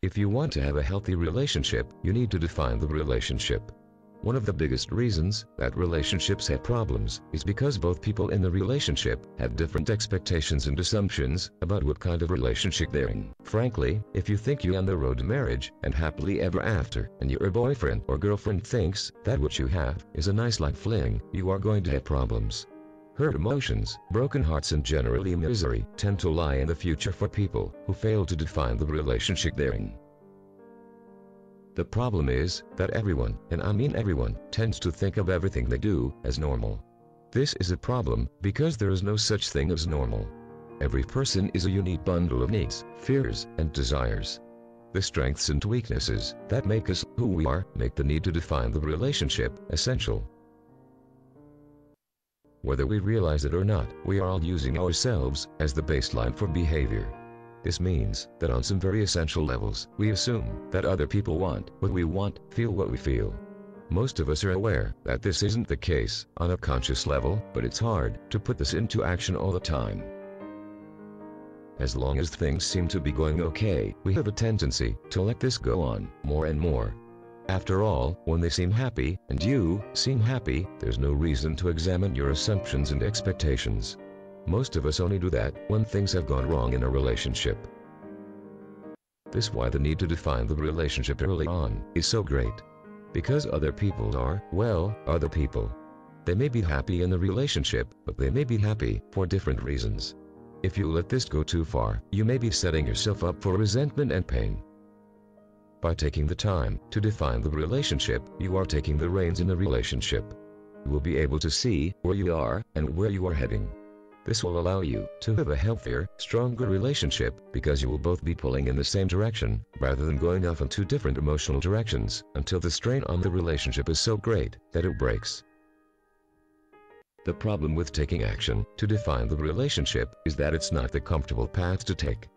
If you want to have a healthy relationship, you need to define the relationship. One of the biggest reasons that relationships have problems is because both people in the relationship have different expectations and assumptions about what kind of relationship they're in. Frankly, if you think you're on the road to marriage and happily ever after, and your boyfriend or girlfriend thinks that what you have is a nice light fling, you are going to have problems. Hurt emotions, broken hearts, and generally misery tend to lie in the future for people who fail to define the relationship they're in. The problem is that everyone, and I mean everyone, tends to think of everything they do as normal. This is a problem because there is no such thing as normal. Every person is a unique bundle of needs, fears, and desires. The strengths and weaknesses that make us who we are make the need to define the relationship essential. Whether we realize it or not, we are all using ourselves as the baseline for behavior. This means that on some very essential levels, we assume that other people want what we want, feel what we feel. Most of us are aware that this isn't the case on a conscious level, but it's hard to put this into action all the time. As long as things seem to be going okay, we have a tendency to let this go on more and more. After all, when they seem happy, and you seem happy, there's no reason to examine your assumptions and expectations. Most of us only do that when things have gone wrong in a relationship. This is why the need to define the relationship early on is so great. Because other people are, well, other people. They may be happy in the relationship, but they may be happy for different reasons. If you let this go too far, you may be setting yourself up for resentment and pain. By taking the time to define the relationship, you are taking the reins in the relationship. You will be able to see where you are and where you are heading. This will allow you to have a healthier, stronger relationship because you will both be pulling in the same direction, rather than going off in two different emotional directions, until the strain on the relationship is so great that it breaks. The problem with taking action to define the relationship is that it's not the comfortable path to take.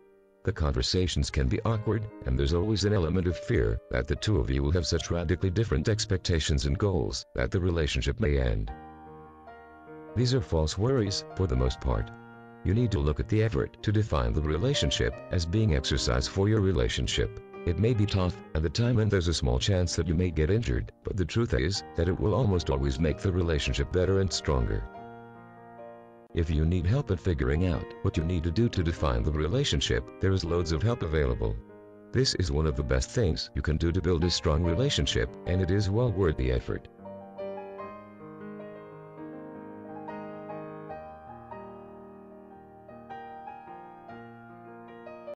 The conversations can be awkward, and there's always an element of fear that the two of you will have such radically different expectations and goals that the relationship may end. These are false worries for the most part. You need to look at the effort to define the relationship as being exercise for your relationship. It may be tough at the time, and there's a small chance that you may get injured, but the truth is that it will almost always make the relationship better and stronger. If you need help at figuring out what you need to do to define the relationship, there is loads of help available. This is one of the best things you can do to build a strong relationship, and it is well worth the effort.